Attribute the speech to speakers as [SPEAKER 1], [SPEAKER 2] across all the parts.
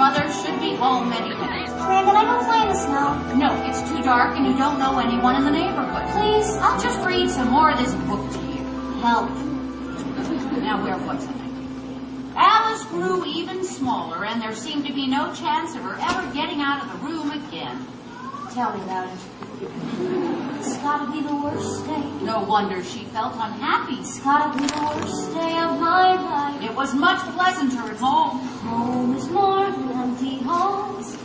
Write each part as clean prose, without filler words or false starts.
[SPEAKER 1] mother should be home any minute.
[SPEAKER 2] Fran, can I go play in the snow?
[SPEAKER 1] No, it's too dark and you don't know anyone in the neighborhood.
[SPEAKER 2] Please?
[SPEAKER 1] I'll just read some more of this book to you.
[SPEAKER 2] Help.
[SPEAKER 1] Now, where was I? Alice grew even smaller, and there seemed to be no chance of her ever getting out of the room again.
[SPEAKER 2] Tell me about it. It's gotta be the worst day.
[SPEAKER 1] No wonder she felt unhappy.
[SPEAKER 2] It's gotta be the worst day of my life.
[SPEAKER 1] It was much pleasanter at home.
[SPEAKER 2] Home is more than empty halls.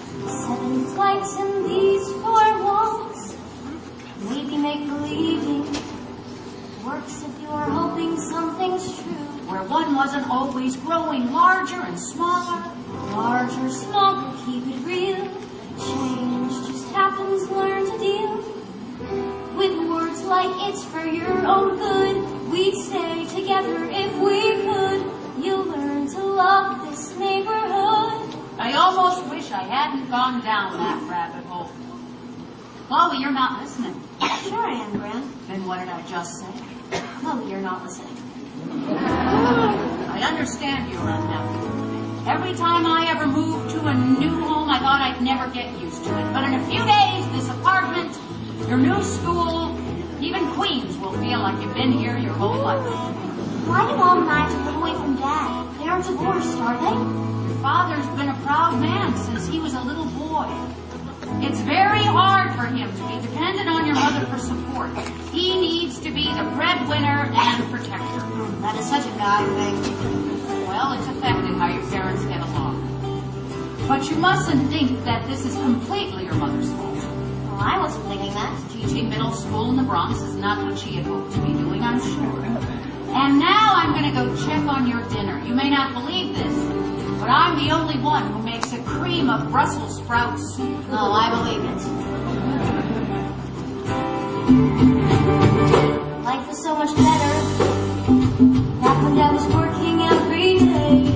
[SPEAKER 2] 7 flights in these 4 walls. Maybe make-believing works if you are hoping something's true.
[SPEAKER 1] Where one wasn't always growing larger and smaller.
[SPEAKER 2] Larger, smaller, keep it real. Change just happens, learn to deal with words like it's for your own good. We'd stay together if we could. You'll learn to love this neighborhood.
[SPEAKER 1] I almost wish I hadn't gone down that rabbit hole. Chloe, you're not listening.
[SPEAKER 2] Sure I am, Gran.
[SPEAKER 1] Then what did I just say?
[SPEAKER 2] Chloe, you're not listening.
[SPEAKER 1] I understand you're unhappy. Every time I ever moved to a new home, I thought I'd never get used to it. But in a few days, this apartment, your new school, even Queens will feel like you've been here your whole life.
[SPEAKER 2] Why do Mom and I have to live away from Dad? They aren't divorced, are they?
[SPEAKER 1] Your father's been a proud man since he was a little boy. It's very hard for him to be dependent on your mother for support. He needs to be the breadwinner and protector.
[SPEAKER 2] That is such a guy thing.
[SPEAKER 1] Well, it's affected how your parents get along. But you mustn't think that this is completely your mother's fault.
[SPEAKER 2] Well, I wasn't thinking that.
[SPEAKER 1] Teaching middle school in the Bronx is not what she had hoped to be doing, I'm sure. And now I'm going to go check on your dinner. You may not believe this, but I'm the only one who makes a cream of Brussels sprout soup.
[SPEAKER 2] Oh, I believe it. Life was so much better back when Dad was working every day.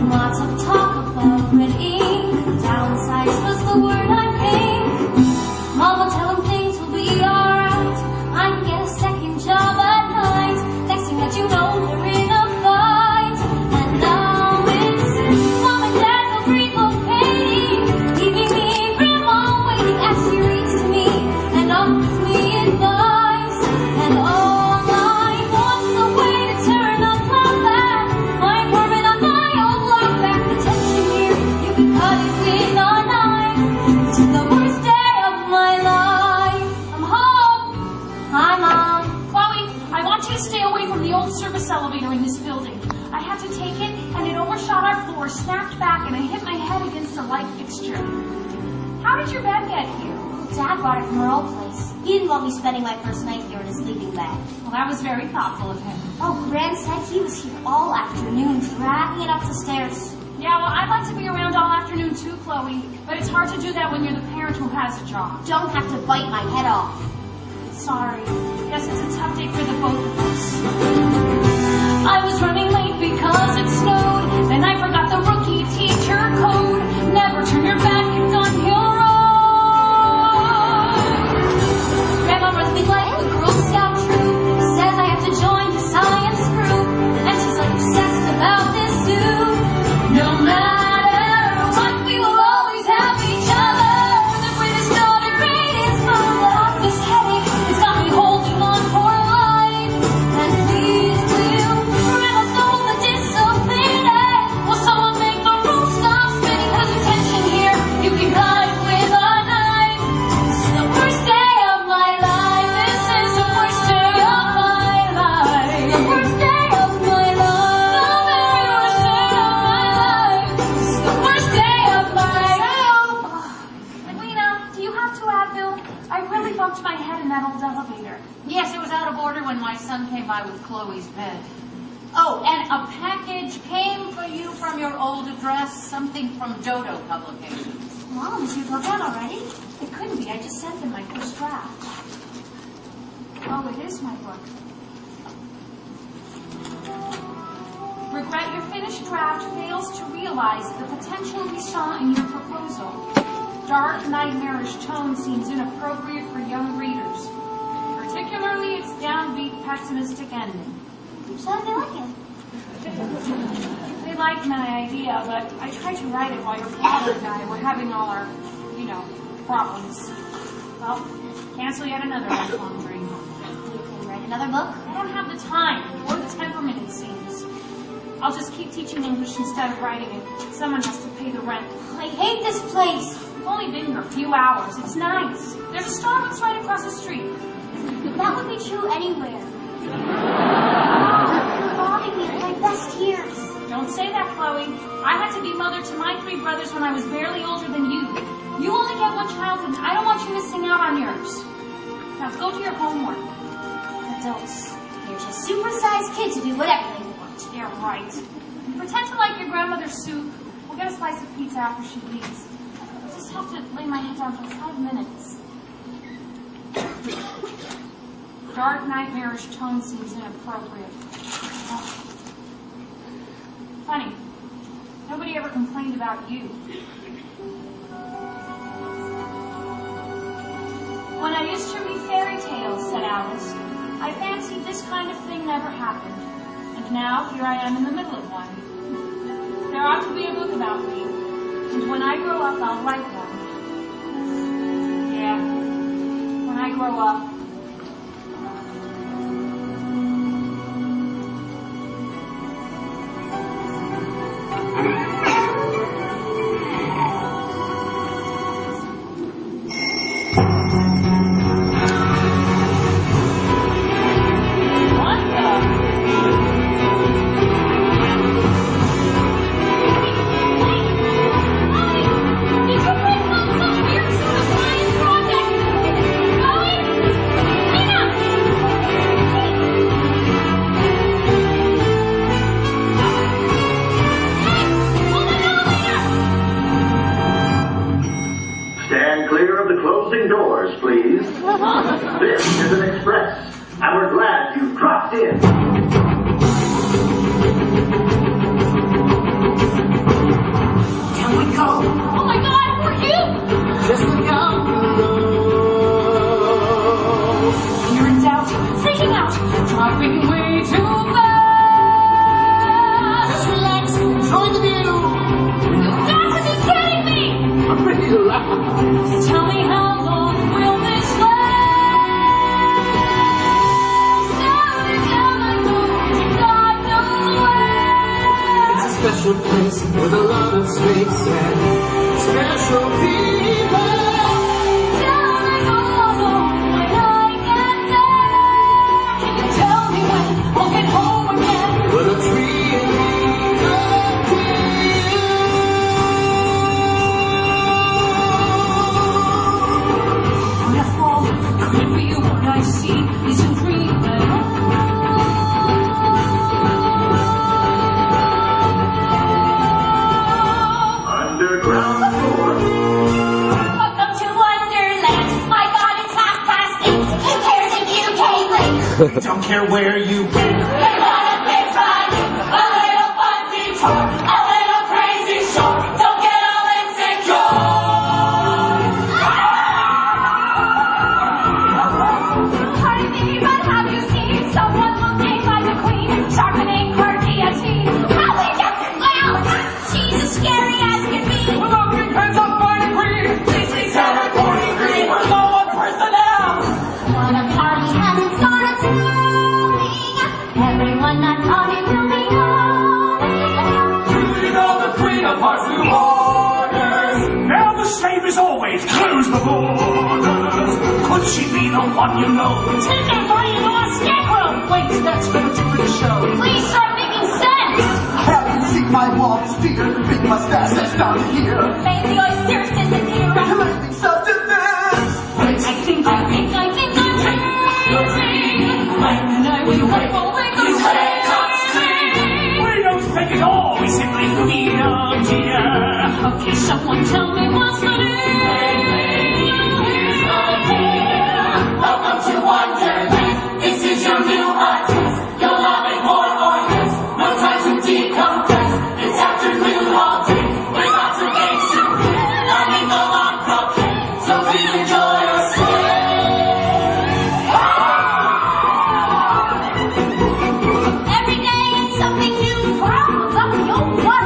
[SPEAKER 2] Lots of talk about red ink. Downsize was the word I hate. Mama tell him things will be alright. I can get a second job at night. Next thing that you know, they're in a fight. And now it's Mom and Dad will relocating, leaving me and Grandma waiting as she reads to me and offers me advice. And all I want is a way to turn the clock back. My apartment on my old block back. The tension here, you can cut it with a knife. To the worst day of my life. I'm home. Hi, Mom.
[SPEAKER 3] Chloe, I want you to stay away from the old service elevator in this building. I had to take it, and it overshot our floor, snapped back, and I hit my head against a light fixture. How did your bed get here?
[SPEAKER 2] Dad brought it from our old place. He didn't want me spending my first night here in his sleeping bag.
[SPEAKER 3] Well, that was very thoughtful of him.
[SPEAKER 2] Oh, Gran said he was here all afternoon, dragging it up the stairs.
[SPEAKER 3] Yeah, well, I'd like to be around all afternoon too, Chloe, but it's hard to do that when you're the parent who has a job.
[SPEAKER 2] Don't have to bite my head off.
[SPEAKER 3] Sorry. Yes, it's a tough day for the both of us. I was running late because it snowed. Then I forgot the rookie teacher code. Never turn your back on your road.
[SPEAKER 2] Grandma runs me like a Girl Scout troop. Says I have to join the science group. And she's like obsessed about this zoo. No matter what, we will always have each other. The greatest daughter, greatest mother. This headache has got me holding on for life. And please will Grandma stole the discipline. Will someone make the room stop spinning? 'Cause the tension here, you can cut it with a knife. This is the worst day of my life. This is the worst day of my life. The worst day of my life. The very worst day of my life. This is the worst day of my life.
[SPEAKER 3] Edwina, do you have 2 Advil? I really bumped my head in that old elevator.
[SPEAKER 1] Yes, it was out of order when my son came by with Chloe's bed. Oh, and a package came for you from your old address, something from Dodo Publications.
[SPEAKER 2] Mom, is your book out already?
[SPEAKER 3] It couldn't be. I just sent them my first draft. Oh, it is my book. Regret your finished draft fails to realize the potential we saw in your proposal. Dark, nightmarish tone seems inappropriate for young readers, particularly its downbeat, pessimistic ending.
[SPEAKER 2] So how do they like it?
[SPEAKER 3] They liked my idea, but I tried to write it while your father and I were having all our, problems. Well, cancel yet another lifelong dream.
[SPEAKER 2] You can write another book?
[SPEAKER 3] I don't have the time or the temperament, it seems. I'll just keep teaching English instead of writing it. Someone has to pay the rent.
[SPEAKER 2] I hate this place.
[SPEAKER 3] We've only been here a few hours. It's nice. There's a Starbucks right across the street.
[SPEAKER 2] That would be true anywhere. You're robbing me of my best years.
[SPEAKER 3] Don't say that, Chloe. I had to be mother to my 3 brothers when I was barely older than you. You only get one childhood, and I don't want you missing out on yours. Now go do your homework.
[SPEAKER 2] Adults, they're just supersized kids who do whatever they want.
[SPEAKER 3] Yeah, right. Pretend to like your grandmother's soup. We'll get a slice of pizza after she leaves. I just have to lay my head down for 5 minutes. Dark, nightmarish tone seems inappropriate. Oh. Funny. Nobody ever complained about you. When I used to read fairy tales, said Alice, I fancied this kind of thing never happened. And now, here I am in the middle of one. There ought to be a book about me. And when I grow up, I'll write one. Yeah. When I grow up.
[SPEAKER 4] Doors, please. This is an express, and we're glad you dropped in.
[SPEAKER 5] Can we go?
[SPEAKER 3] Oh my God, who are you?
[SPEAKER 5] Just look down below.
[SPEAKER 3] When you're in doubt, freaking out, driving way too fast.
[SPEAKER 5] Just relax, enjoy the view.
[SPEAKER 3] You got to be kidding me!
[SPEAKER 5] I'm ready to laugh.
[SPEAKER 3] Tell me how long will this last? Down and down I go, to God knows where.
[SPEAKER 5] It's a special place with a lot of space and special people.
[SPEAKER 3] Down I go alone when I get there. Can you tell me when I'll get home again?
[SPEAKER 5] But it's really up to you.
[SPEAKER 3] When I fall, could it be what I see is a dream at all?
[SPEAKER 4] Underground floor.
[SPEAKER 2] Welcome to Wonderland. My God, it's 8:30. Who cares if you came late?
[SPEAKER 5] Don't care where you've been.
[SPEAKER 2] They wanna play Friday, a little fun detour, a little crazy shore. Don't get all insecure. Pardon me, but have you seen someone looking like a queen? Sharpening her guillotine. Holy well, she's as scary as can be.
[SPEAKER 5] Looking pins up by the green.
[SPEAKER 2] Please tell her Corny Green.
[SPEAKER 5] We're low on personnel.
[SPEAKER 2] When a party hasn't started snowing, everyone that party will be going.
[SPEAKER 5] You know the queen of hearts who orders. Now the same as always. Close the borders. Could she be the one you know?
[SPEAKER 3] Take that money and lost scarecrow!
[SPEAKER 5] Wait, that's gonna do the show.
[SPEAKER 3] Please start making sense!
[SPEAKER 5] Have you seen my walls, dear? Big mustache that's down to here.
[SPEAKER 2] May the oysters disappear.
[SPEAKER 5] Collecting self-defense.
[SPEAKER 3] I think I'm crazy. When I wake up, I'll wake up crazy.
[SPEAKER 5] We don't fake it all. We simply feel, dear.
[SPEAKER 3] Okay, someone tell me what's the deal?
[SPEAKER 2] Welcome to Wonderland. This is your new address. You'll love it more or less. No time to decompress. It's afternoon all day. There's lots of games to play. Learning the long croquet. So please enjoy your stay. Every day it's something new. Problems up your way.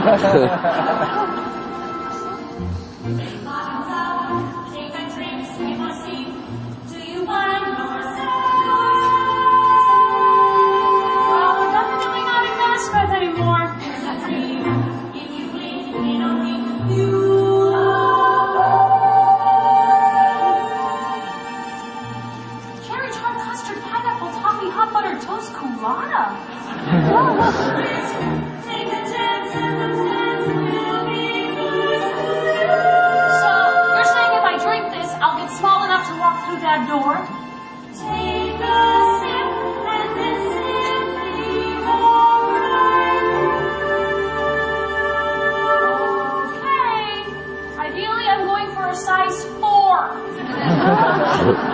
[SPEAKER 2] Take a drink, save a seat. Do you find yourself?
[SPEAKER 3] Well, I'm definitely not in Nazareth anymore.
[SPEAKER 2] There's a dream. If you blink, it'll lead you.
[SPEAKER 3] Cherry tart custard, pineapple, toffee, hot butter, toast, colada.
[SPEAKER 2] Take a chance and the chance will be good.
[SPEAKER 3] So, you're saying if I drink this, I'll get small enough to walk through that door?
[SPEAKER 2] Take a sip and it's simply alright.
[SPEAKER 3] Okay. Ideally, I'm going for a size 4.